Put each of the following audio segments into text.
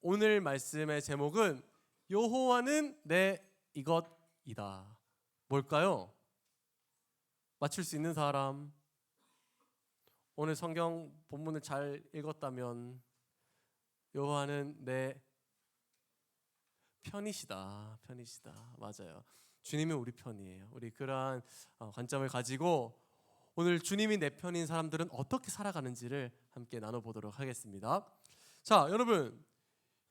오늘 말씀의 제목은 여호와는 내 이것이다. 뭘까요? 맞출 수 있는 사람, 오늘 성경 본문을 잘 읽었다면 여호와는 내 편이시다. 맞아요. 주님은 우리 편이에요. 우리 그러한 관점을 가지고 오늘 주님이 내 편인 사람들은 어떻게 살아가는지를 함께 나눠보도록 하겠습니다. 자, 여러분,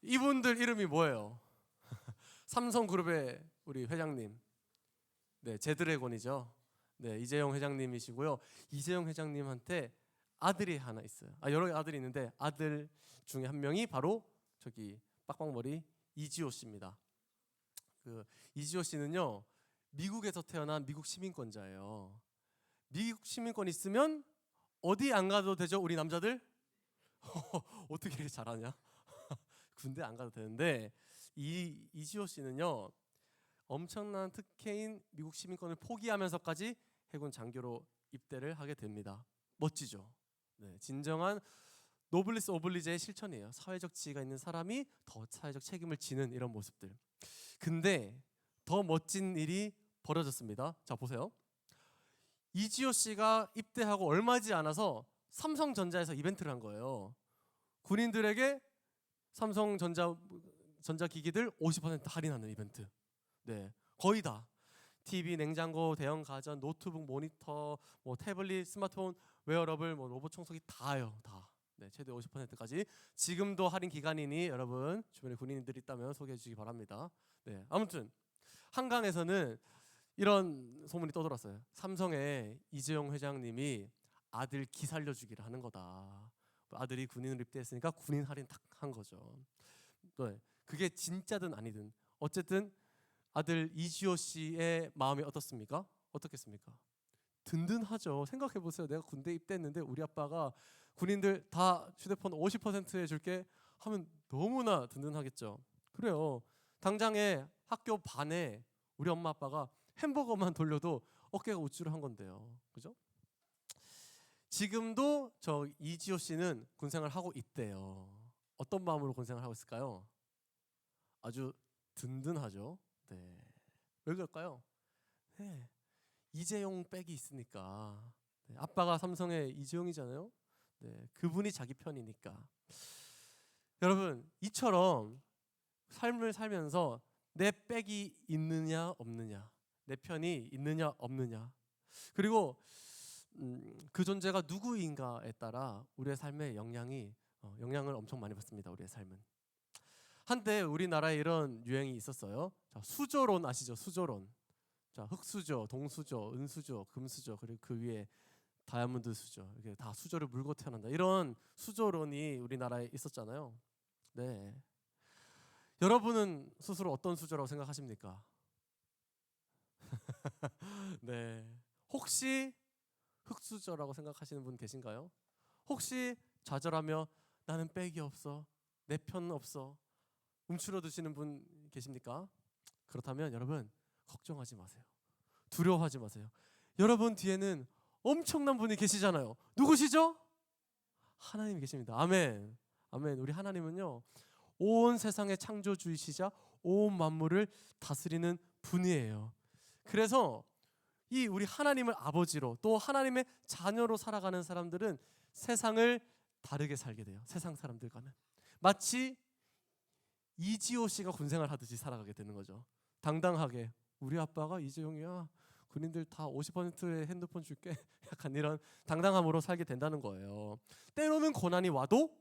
이분들 이름이 뭐예요? 삼성그룹의 우리 회장님, 제드래곤이죠. 이재용 회장님이시고요. 이재용 회장님한테 아들이 하나 있어요. 여러 아들이 있는데 아들 중에 한 명이 바로 저기 빡빡머리 이지호 씨입니다. 그 이지호 씨는요, 미국에서 태어난 미국 시민권자예요. 미국 시민권 있으면 어디 안 가도 되죠, 우리 남자들? 어떻게 이렇게 잘하냐? 군대 안 가도 되는데 이 이지호 씨는요, 엄청난 특혜인 미국 시민권을 포기하면서까지 해군 장교로 입대를 하게 됩니다. 멋지죠? 진정한 노블리스 오블리제의 실천이에요. 사회적 지위가 있는 사람이 더 사회적 책임을 지는 이런 모습들. 근데 더 멋진 일이 벌어졌습니다. 자, 보세요. 이지호 씨가 입대하고 얼마지 않아서 삼성전자에서 이벤트를 한 거예요. 군인들에게 전자기기들 50% 할인하는 이벤트. 거의 다 TV, 냉장고, 대형 가전, 노트북, 모니터, 태블릿, 스마트폰, 웨어러블, 로봇 청소기 다요, 다. 최대 50%까지. 지금도 할인 기간이니 여러분 주변에 군인들이 있다면 소개해 주시기 바랍니다. 아무튼 한강에서는 이런 소문이 떠돌았어요. 삼성의 이재용 회장님이 아들 기 살려주기를 하는 거다. 아들이 군인으로 입대했으니까 군인 할인 탁 한 거죠. 그게 진짜든 아니든 어쨌든 아들 이지호 씨의 마음이 어떻습니까? 어떻겠습니까? 든든하죠. 생각해 보세요. 내가 군대 입대했는데 우리 아빠가 군인들 다 휴대폰 50% 해줄게 하면 너무나 든든하겠죠. 그래요. 당장에 학교 반에 우리 엄마 아빠가 햄버거만 돌려도 어깨가 우쭐한 건데요. 그죠? 지금도 저 이지호 씨는 군생활 하고 있대요. 어떤 마음으로 군생활 하고 있을까요? 아주 든든하죠. 왜 그럴까요? 이재용 백이 있으니까. 아빠가 삼성의 이재용이잖아요. 그분이 자기 편이니까. 여러분, 이처럼 삶을 살면서 내 백이 있느냐 없느냐, 내 편이 있느냐 없느냐, 그리고 그 존재가 누구인가에 따라 우리의 삶에 영향을 엄청 많이 받습니다. 우리의 삶은. 한때 우리나라에 이런 유행이 있었어요. 자, 수조론 아시죠? 수조론. 자, 흑수저, 동수저, 은수저, 금수저, 그리고 그 위에 다이아몬드 수저, 이렇게 다 수저를 물고 태어난다. 이런 수조론이 우리나라에 있었잖아요. 여러분은 스스로 어떤 수저라고 생각하십니까? 혹시 흑수저라고 생각하시는 분 계신가요? 혹시 좌절하며 나는 백이 없어, 내 편 없어, 움츠러드시는 분 계십니까? 그렇다면 여러분 걱정하지 마세요. 두려워하지 마세요. 여러분 뒤에는 엄청난 분이 계시잖아요. 누구시죠? 하나님이 계십니다. 아멘. 아멘. 우리 하나님은요, 온 세상의 창조주이시자 온 만물을 다스리는 분이에요. 그래서 이 우리 하나님을 아버지로 또 하나님의 자녀로 살아가는 사람들은 세상을 다르게 살게 돼요. 세상 사람들과는. 마치 이지호 씨가 군생활 하듯이 살아가게 되는 거죠. 당당하게 우리 아빠가 이재용이야, 군인들 다 50%의 핸드폰 줄게, 약간 이런 당당함으로 살게 된다는 거예요. 때로는 고난이 와도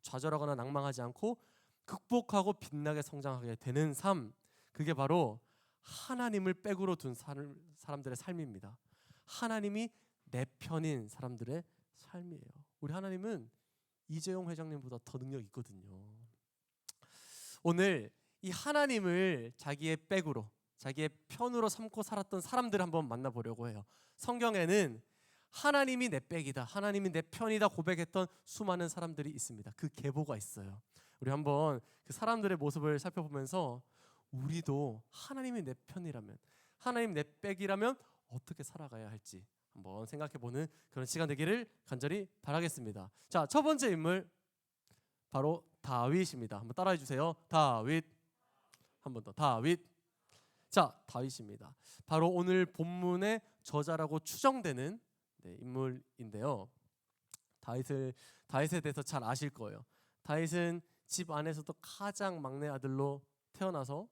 좌절하거나 낭망하지 않고 극복하고 빛나게 성장하게 되는 삶, 그게 바로 하나님을 백으로 둔 사람들의 삶입니다. 하나님이 내 편인 사람들의 삶이에요. 우리 하나님은 이재용 회장님보다 더 능력이 있거든요. 오늘 이 하나님을 자기의 백으로, 자기의 편으로 삼고 살았던 사람들을 한번 만나보려고 해요. 성경에는 하나님이 내 백이다, 하나님이 내 편이다 고백했던 수많은 사람들이 있습니다. 그 계보가 있어요. 우리 한번 그 사람들의 모습을 살펴보면서 우리도 하나님이 내 편이라면, 하나님 내 백이라면 어떻게 살아가야 할지 한번 생각해보는 그런 시간 되기를 간절히 바라겠습니다. 자, 첫 번째 인물 바로 다윗입니다. 한번 따라해 주세요. 다윗. 한 번 더. 다윗. 자, 다윗입니다. 바로 오늘 본문의 저자라고 추정되는 인물인데요. 다윗에 대해서 잘 아실 거예요. 다윗은 집 안에서도 가장 막내 아들로 태어나서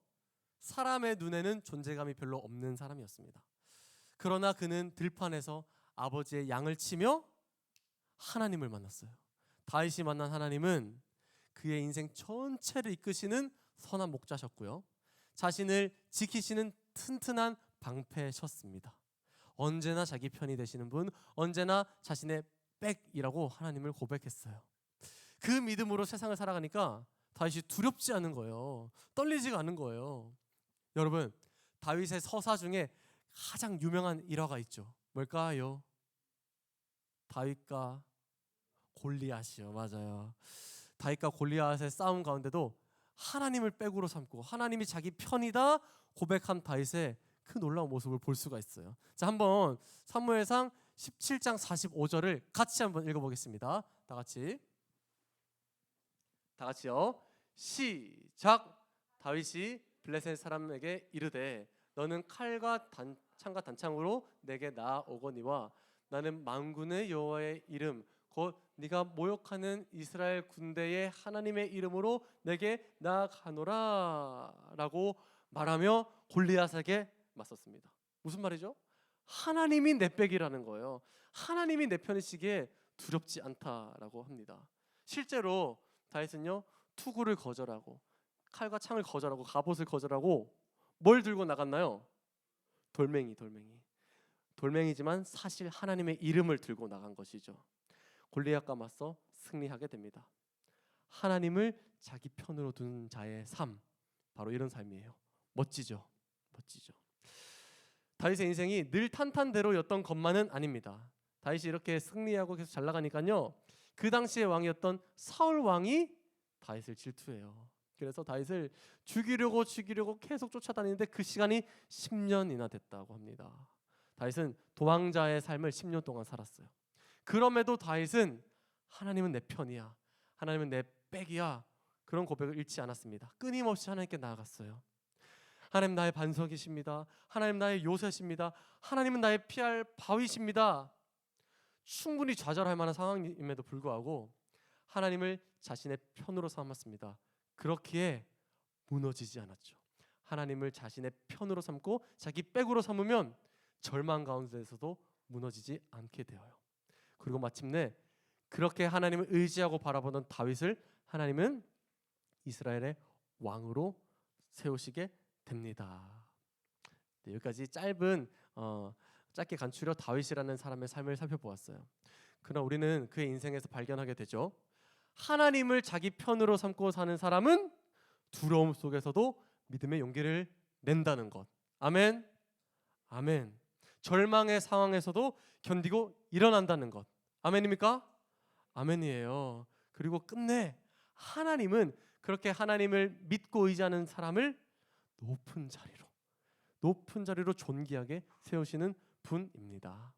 사람의 눈에는 존재감이 별로 없는 사람이었습니다. 그러나 그는 들판에서 아버지의 양을 치며 하나님을 만났어요. 다윗이 만난 하나님은 그의 인생 전체를 이끄시는 선한 목자셨고요, 자신을 지키시는 튼튼한 방패셨습니다. 언제나 자기 편이 되시는 분, 언제나 자신의 백이라고 하나님을 고백했어요. 그 믿음으로 세상을 살아가니까 다윗이 두렵지 않은 거예요. 떨리지가 않은 거예요. 여러분, 다윗의 서사 중에 가장 유명한 일화가 있죠. 뭘까요? 다윗과 골리앗이요. 맞아요. 다윗과 골리앗의 싸움 가운데도 하나님을 백으로 삼고 하나님이 자기 편이다 고백한 다윗의 그 놀라운 모습을 볼 수가 있어요. 자, 한번 사무엘상 17장 45절을 같이 한번 읽어보겠습니다. 다 같이요. 시작. 다윗이 블레셋 사람에게 이르되 너는 칼과 창과 단창으로 내게 나아오거니와 나는 만군의 여호와의 이름 곧 네가 모욕하는 이스라엘 군대의 하나님의 이름으로 내게 나아가노라 라고 말하며 골리앗에게 맞섰습니다. 무슨 말이죠? 하나님이 내 백이라는 거예요. 하나님이 내 편이시기에 두렵지 않다라고 합니다. 실제로 다윗은요, 투구를 거절하고 칼과 창을 거절하고 갑옷을 거절하고 뭘 들고 나갔나요? 돌멩이지만 사실 하나님의 이름을 들고 나간 것이죠. 골리앗과 맞서 승리하게 됩니다. 하나님을 자기 편으로 둔 자의 삶, 바로 이런 삶이에요. 멋지죠. 다윗의 인생이 늘 탄탄대로였던 것만은 아닙니다. 다윗이 이렇게 승리하고 계속 잘 나가니까요, 그 당시의 왕이었던 사울 왕이 다윗을 질투해요. 그래서 다윗을 죽이려고 계속 쫓아다니는데 그 시간이 10년이나 됐다고 합니다. 다윗은 도망자의 삶을 10년 동안 살았어요. 그럼에도 다윗은 하나님은 내 편이야, 하나님은 내 백이야, 그런 고백을 잃지 않았습니다. 끊임없이 하나님께 나아갔어요. 하나님 나의 반석이십니다. 하나님 나의 요새십니다. 하나님은 나의 피할 바위십니다. 충분히 좌절할 만한 상황임에도 불구하고 하나님을 자신의 편으로 삼았습니다. 그렇기에 무너지지 않았죠. 하나님을 자신의 편으로 삼고 자기 백으로 삼으면 절망 가운데서도 무너지지 않게 되어요. 그리고 마침내 그렇게 하나님을 의지하고 바라보던 다윗을 하나님은 이스라엘의 왕으로 세우시게 됩니다. 네, 여기까지 짧게 간추려 다윗이라는 사람의 삶을 살펴보았어요. 그러나 우리는 그의 인생에서 발견하게 되죠. 하나님을 자기 편으로 삼고 사는 사람은 두려움 속에서도 믿음의 용기를 낸다는 것. 아멘. 절망의 상황에서도 견디고 일어난다는 것. 아멘입니까? 아멘이에요. 그리고 끝내 하나님은 그렇게 하나님을 믿고 의지하는 사람을 높은 자리로 존귀하게 세우시는 분입니다.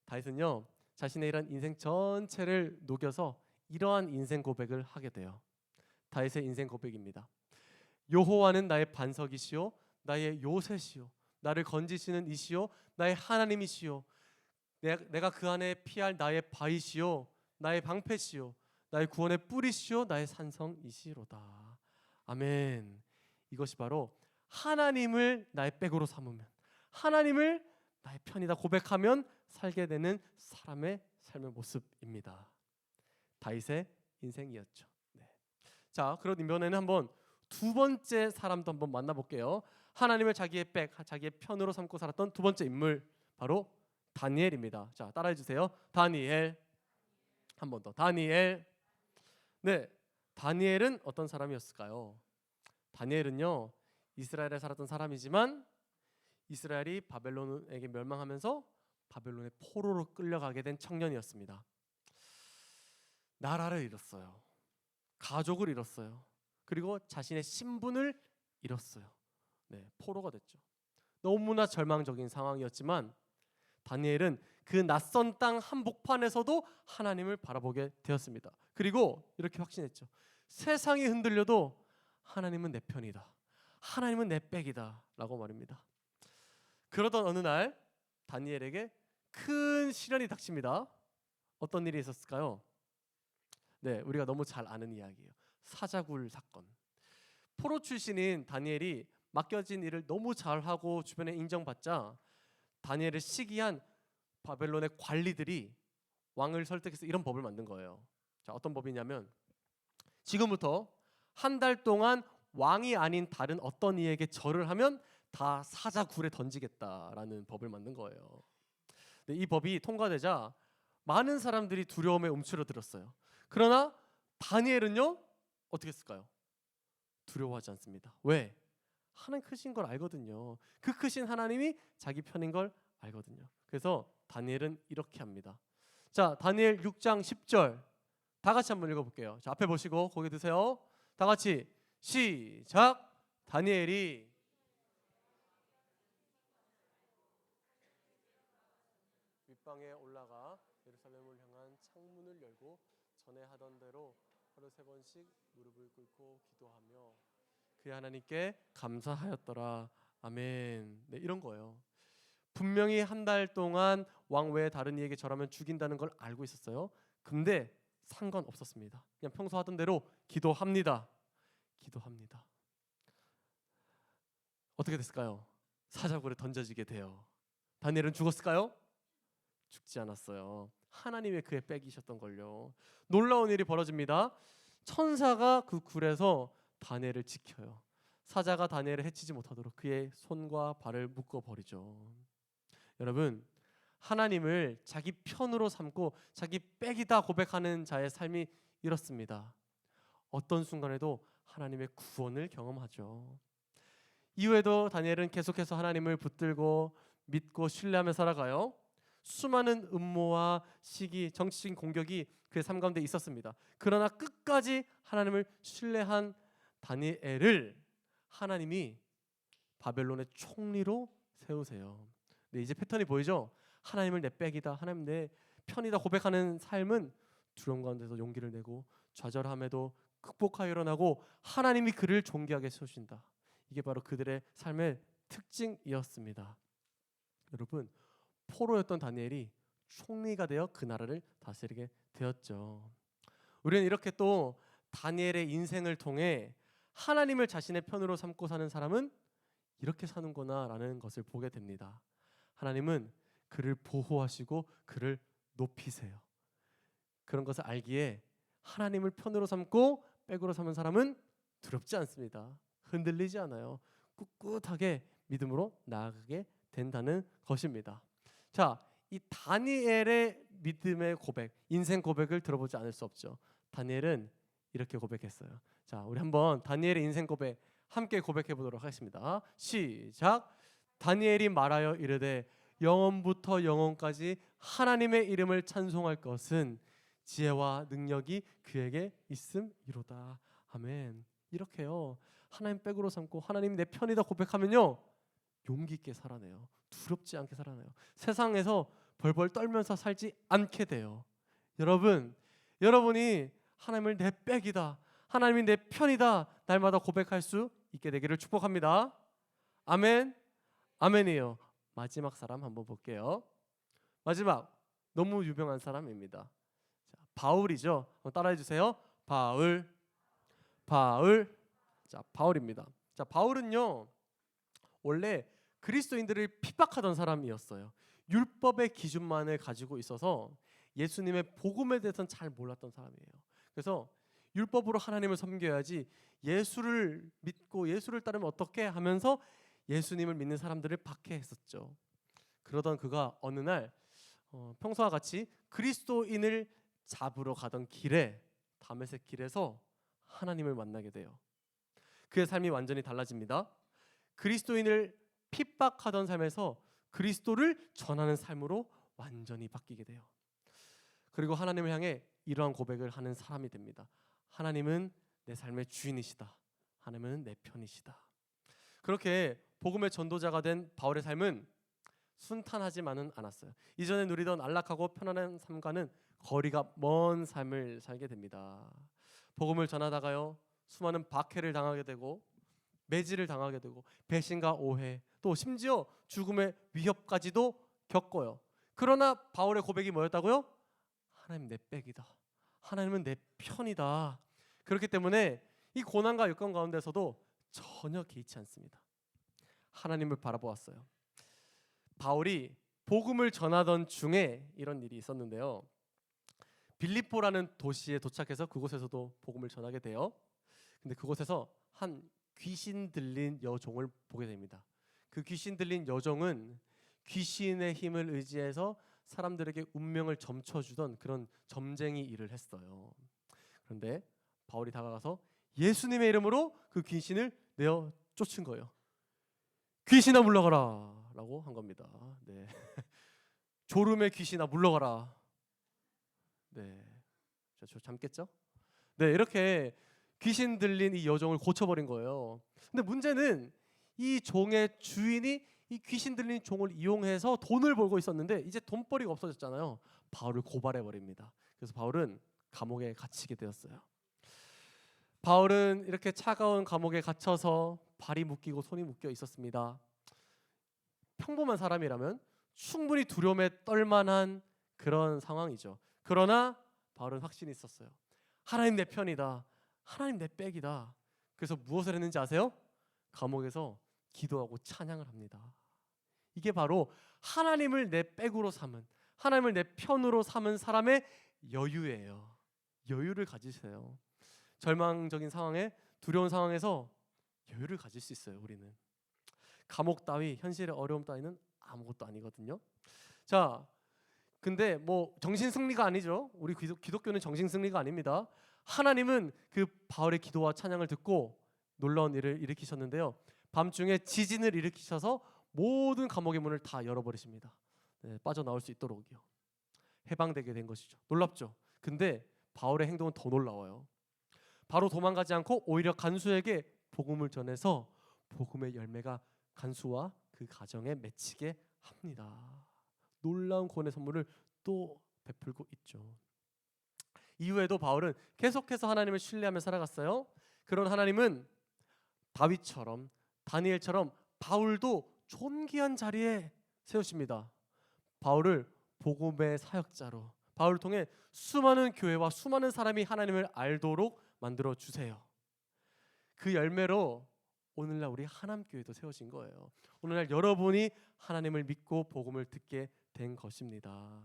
다윗은요, 자신의 이런 인생 전체를 녹여서 이러한 인생 고백을 하게 돼요. 다윗의 인생 고백입니다. 여호와는 나의 반석이시요 나의 요새시요 나를 건지시는 이시요 나의 하나님이시요 내가 그 안에 피할 나의 바위시요 나의 방패시요 나의 구원의 뿌리시요 나의 산성이시로다. 아멘. 이것이 바로 하나님을 나의 백으로 삼으면, 하나님을 나의 편이다 고백하면 살게 되는 사람의 삶의 모습입니다. 다윗의 인생이었죠. 네. 자, 그런 이번에는 한번 두 번째 사람도 한번 만나볼게요. 하나님을 자기의 백, 자기의 편으로 삼고 살았던 두 번째 인물, 바로 다니엘입니다. 자, 따라해 주세요. 다니엘. 한 번 더. 다니엘. 네, 다니엘은 어떤 사람이었을까요? 다니엘은요, 이스라엘에 살았던 사람이지만 이스라엘이 바벨론에게 멸망하면서 바벨론의 포로로 끌려가게 된 청년이었습니다. 나라를 잃었어요. 가족을 잃었어요. 그리고 자신의 신분을 잃었어요. 네, 포로가 됐죠. 너무나 절망적인 상황이었지만 다니엘은 그 낯선 땅 한복판에서도 하나님을 바라보게 되었습니다. 그리고 이렇게 확신했죠. 세상이 흔들려도 하나님은 내 편이다. 하나님은 내 백이다 라고 말입니다. 그러던 어느 날 다니엘에게 큰 시련이 닥칩니다. 어떤 일이 있었을까요? 네, 우리가 너무 잘 아는 이야기예요. 사자굴 사건. 포로 출신인 다니엘이 맡겨진 일을 너무 잘하고 주변에 인정받자 다니엘을 시기한 바벨론의 관리들이 왕을 설득해서 이런 법을 만든 거예요. 자, 어떤 법이냐면 지금부터 한 달 동안 왕이 아닌 다른 어떤 이에게 절을 하면 다 사자굴에 던지겠다라는 법을 만든 거예요. 근데 이 법이 통과되자 많은 사람들이 두려움에 움츠러들었어요. 그러나 다니엘은요, 어떻게 했을까요? 두려워하지 않습니다. 왜? 하나님 크신 걸 알거든요. 그 크신 하나님이 자기 편인 걸 알거든요. 그래서 다니엘은 이렇게 합니다. 자, 다니엘 6장 10절 다 같이 한번 읽어볼게요. 자, 앞에 보시고 고개 드세요. 다 같이 시작. 다니엘이 윗방에 올라가 예루살렘을 향한 창문을 열고 전에 하던 대로 하루 3번씩 무릎을 꿇고 기도하며 그의 하나님께 감사하였더라. 아멘. 네, 이런 거예요. 분명히 한 달 동안 왕 외에 다른 이에게 절하면 죽인다는 걸 알고 있었어요. 근데 상관없었습니다. 그냥 평소 하던 대로 기도합니다. 기도합니다. 어떻게 됐을까요? 사자굴에 던져지게 돼요. 다니엘은 죽었을까요? 죽지 않았어요. 하나님의 그의 백이셨던 걸요. 놀라운 일이 벌어집니다. 천사가 그 굴에서 다니엘을 지켜요. 사자가 다니엘을 해치지 못하도록 그의 손과 발을 묶어 버리죠. 여러분, 하나님을 자기 편으로 삼고 자기 백이다 고백하는 자의 삶이 이렇습니다. 어떤 순간에도 하나님의 구원을 경험하죠. 이후에도 다니엘은 계속해서 하나님을 붙들고 믿고 신뢰하며 살아가요. 수많은 음모와 시기, 정치적인 공격이 그의 삶 가운데 있었습니다. 그러나 끝까지 하나님을 신뢰한 다니엘을 하나님이 바벨론의 총리로 세우세요. 네, 이제 패턴이 보이죠? 하나님을 내 백이다, 하나님 내 편이다 고백하는 삶은 두려움 가운데서 용기를 내고 좌절함에도 극복하여 일어나고 하나님이 그를 존귀하게 세우신다. 이게 바로 그들의 삶의 특징이었습니다. 여러분, 포로였던 다니엘이 총리가 되어 그 나라를 다스리게 되었죠. 우리는 이렇게 또 다니엘의 인생을 통해 하나님을 자신의 편으로 삼고 사는 사람은 이렇게 사는구나라는 것을 보게 됩니다. 하나님은 그를 보호하시고 그를 높이세요. 그런 것을 알기에 하나님을 편으로 삼고 백으로 삼은 사람은 두렵지 않습니다. 흔들리지 않아요. 꿋꿋하게 믿음으로 나아가게 된다는 것입니다. 자, 이 다니엘의 믿음의 고백, 인생 고백을 들어보지 않을 수 없죠. 다니엘은 이렇게 고백했어요. 자, 우리 한번 다니엘의 인생 고백 함께 고백해 보도록 하겠습니다. 시작. 다니엘이 말하여 이르되 영원부터 영원까지 하나님의 이름을 찬송할 것은 지혜와 능력이 그에게 있음이로다. 아멘. 이렇게요. 하나님 백으로 삼고 하나님 내 편이다 고백하면요, 용기 있게 살아내요. 두렵지 않게 살아내요. 세상에서 벌벌 떨면서 살지 않게 돼요. 여러분이 하나님을 내 백이다, 하나님이 내 편이다 날마다 고백할 수 있게 되기를 축복합니다. 아멘. 아멘이에요. 마지막 사람 한번 볼게요. 마지막 너무 유명한 사람입니다. 자, 바울이죠. 한번 따라해 주세요. 바울. 자, 바울입니다. 자, 바울은요, 원래 그리스도인들을 핍박하던 사람이었어요. 율법의 기준만을 가지고 있어서 예수님의 복음에 대해서는 잘 몰랐던 사람이에요. 그래서 율법으로 하나님을 섬겨야지, 예수를 믿고 예수를 따르면 어떻게 하면서 예수님을 믿는 사람들을 박해했었죠. 그러던 그가 어느 날 평소와 같이 그리스도인을 잡으러 가던 길에, 다메섹 길에서 하나님을 만나게 돼요. 그의 삶이 완전히 달라집니다. 그리스도인을 핍박하던 삶에서 그리스도를 전하는 삶으로 완전히 바뀌게 돼요. 그리고 하나님을 향해 이러한 고백을 하는 사람이 됩니다. 하나님은 내 삶의 주인이시다. 하나님은 내 편이시다. 그렇게 복음의 전도자가 된 바울의 삶은 순탄하지만은 않았어요. 이전에 누리던 안락하고 편안한 삶과는 거리가 먼 삶을 살게 됩니다. 복음을 전하다가요 수많은 박해를 당하게 되고 매질을 당하게 되고 배신과 오해 또 심지어 죽음의 위협까지도 겪어요. 그러나 바울의 고백이 뭐였다고요? 하나님 내 백이다. 하나님은 내 편이다. 그렇기 때문에 이 고난과 역경 가운데서도 전혀 개의치 않습니다. 하나님을 바라보았어요. 바울이 복음을 전하던 중에 이런 일이 있었는데요. 빌립보라는 도시에 도착해서 그곳에서도 복음을 전하게 돼요. 근데 그곳에서 한 귀신 들린 여종을 보게 됩니다. 그 귀신 들린 여종은 귀신의 힘을 의지해서 사람들에게 운명을 점쳐주던 그런 점쟁이 일을 했어요. 그런데 바울이 다가가서 예수님의 이름으로 그 귀신을 내어 쫓은 거예요. 귀신아 물러가라 라고 한 겁니다. 네. 졸음의 귀신아 물러가라. 네, 저 잠겠죠? 네, 이렇게 귀신 들린 이 여종을 고쳐버린 거예요. 근데 문제는 이 종의 주인이 이 귀신 들린 종을 이용해서 돈을 벌고 있었는데 이제 돈벌이가 없어졌잖아요. 바울을 고발해 버립니다. 그래서 바울은 감옥에 갇히게 되었어요. 바울은 이렇게 차가운 감옥에 갇혀서 발이 묶이고 손이 묶여 있었습니다. 평범한 사람이라면 충분히 두려움에 떨만한 그런 상황이죠. 그러나 바울은 확신이 있었어요. 하나님 내 편이다. 하나님 내 백이다. 그래서 무엇을 했는지 아세요? 감옥에서 기도하고 찬양을 합니다. 이게 바로 하나님을 내 백으로 삼은, 하나님을 내 편으로 삼은 사람의 여유예요. 여유를 가지세요. 절망적인 상황에, 두려운 상황에서 여유를 가질 수 있어요. 우리는 감옥 따위, 현실의 어려움 따위는 아무것도 아니거든요. 자, 근데 뭐 정신 승리가 아니죠. 우리 기독교는 정신 승리가 아닙니다. 하나님은 그 바울의 기도와 찬양을 듣고 놀라운 일을 일으키셨는데요. 밤중에 지진을 일으키셔서 모든 감옥의 문을 다 열어버리십니다. 네, 빠져나올 수 있도록요. 해방되게 된 것이죠. 놀랍죠. 근데 바울의 행동은 더 놀라워요. 바로 도망가지 않고 오히려 간수에게 복음을 전해서 복음의 열매가 간수와 그 가정에 맺히게 합니다. 놀라운 구원의 선물을 또 베풀고 있죠. 이후에도 바울은 계속해서 하나님을 신뢰하며 살아갔어요. 그런 하나님은 다윗처럼, 다니엘처럼 바울도 존귀한 자리에 세우십니다. 바울을 복음의 사역자로, 바울을 통해 수많은 교회와 수많은 사람이 하나님을 알도록 만들어 주세요. 그 열매로 오늘날 우리 하남교회도 세워진 거예요. 오늘날 여러분이 하나님을 믿고 복음을 듣게 된 것입니다.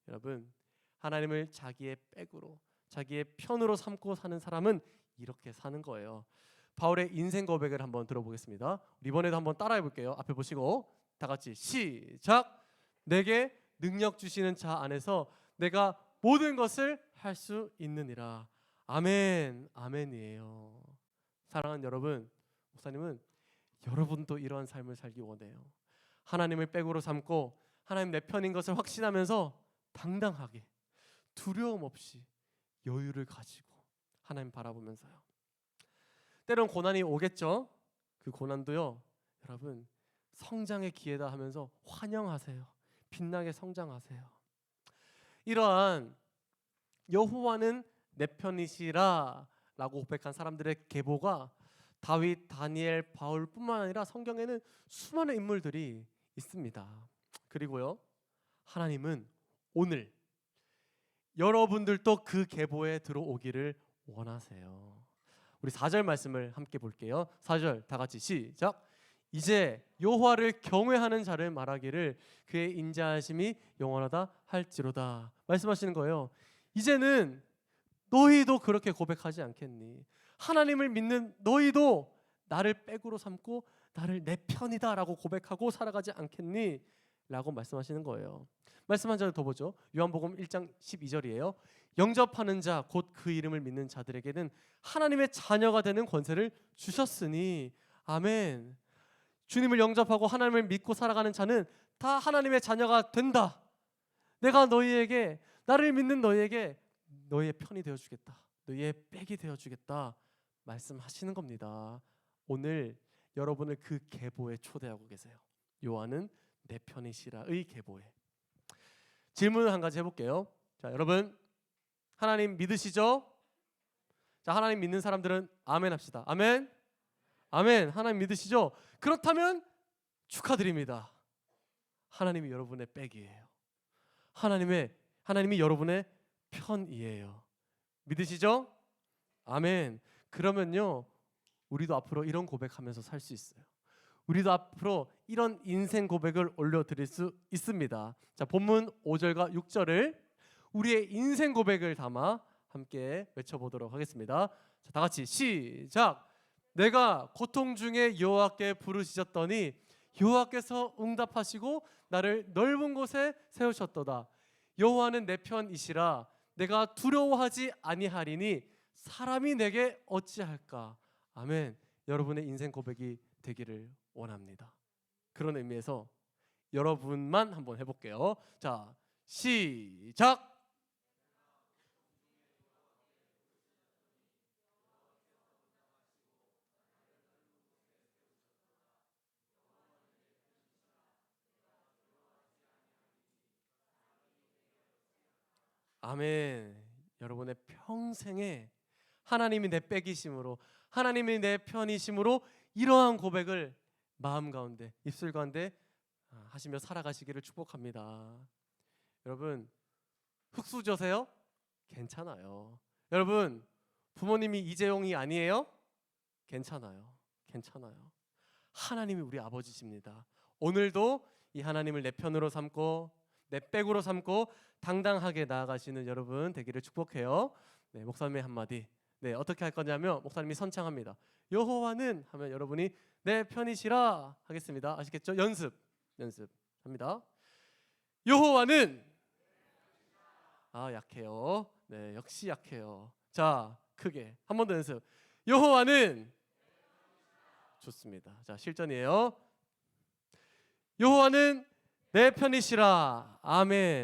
여러분, 하나님을 자기의 백으로, 자기의 편으로 삼고 사는 사람은 이렇게 사는 거예요. 바울의 인생 고백을 한번 들어보겠습니다. 이번에도 한번 따라해 볼게요. 앞에 보시고 다 같이 시작. 내게 능력 주시는 자 안에서 내가 모든 것을 할 수 있느니라. 아멘, 아멘이에요. 사랑하는 여러분, 목사님은 여러분도 이러한 삶을 살기 원해요. 하나님을 백으로 삼고 하나님 내 편인 것을 확신하면서 당당하게 두려움 없이 여유를 가지고 하나님 바라보면서요. 때론 고난이 오겠죠. 그 고난도요, 여러분 성장의 기회다 하면서 환영하세요. 빛나게 성장하세요. 이러한 여호와는 내 편이시라 라고 고백한 사람들의 계보가 다윗, 다니엘, 바울뿐만 아니라 성경에는 수많은 인물들이 있습니다. 그리고요, 하나님은 오늘 여러분들도 그 계보에 들어오기를 원하세요. 우리 4절 말씀을 함께 볼게요. 4절 다 같이 시작. 이제 여호와를 경외하는 자를 말하기를 그의 인자하심이 영원하다 할지로다. 말씀하시는 거예요. 이제는 너희도 그렇게 고백하지 않겠니? 하나님을 믿는 너희도 나를 백으로 삼고 나를 내 편이다 라고 고백하고 살아가지 않겠니? 라고 말씀하시는 거예요. 말씀 한 절 더 보죠. 요한복음 1장 12절이에요. 영접하는 자 곧 그 이름을 믿는 자들에게는 하나님의 자녀가 되는 권세를 주셨으니 아멘. 주님을 영접하고 하나님을 믿고 살아가는 자는 다 하나님의 자녀가 된다. 내가 너희에게, 나를 믿는 너희에게 너희의 편이 되어주겠다. 너희의 백이 되어주겠다 말씀하시는 겁니다. 오늘 여러분을 그 계보에 초대하고 계세요. 요한은 내 편이시라의 계보에. 질문을 한 가지 해볼게요. 자, 여러분 하나님 믿으시죠? 자, 하나님 믿는 사람들은 아멘 합시다. 아멘. 아멘. 하나님 믿으시죠? 그렇다면 축하드립니다. 하나님이 여러분의 백이에요. 하나님이 여러분의 편이에요. 믿으시죠? 아멘. 그러면요, 우리도 앞으로 이런 고백하면서 살 수 있어요. 우리도 앞으로 이런 인생 고백을 올려드릴 수 있습니다. 자, 본문 5절과 6절을 우리의 인생 고백을 담아 함께 외쳐보도록 하겠습니다. 자, 다 같이 시작. 내가 고통 중에 여호와께 부르짖었더니 여호와께서 응답하시고 나를 넓은 곳에 세우셨도다. 여호와는 내 편이시라. 내가 두려워하지 아니하리니 사람이 내게 어찌할까. 아멘. 여러분의 인생 고백이 되기를 원합니다. 그런 의미에서 여러분만 한번 해볼게요. 자, 시작. 아멘. 여러분의 평생에 하나님이 내 백이심으로, 하나님이 내 편이심으로 이러한 고백을 마음 가운데, 입술 가운데 하시며 살아가시기를 축복합니다. 여러분, 흙수저세요? 괜찮아요. 여러분, 부모님이 이재용이 아니에요? 괜찮아요. 괜찮아요. 하나님이 우리 아버지십니다. 오늘도 이 하나님을 내 편으로 삼고 내 백으로 삼고 당당하게 나아가시는 여러분 되기를 축복해요. 네, 목사님의 한마디. 네, 어떻게 할 거냐면 목사님이 선창합니다. 여호와는 하면 여러분이 내 편이시라 하겠습니다. 아시겠죠? 연습합니다. 여호와는 약해요. 네, 역시 약해요. 자, 크게 한 번 더 연습. 여호와는 좋습니다. 자, 실전이에요. 여호와는 내 편이시라. 아멘.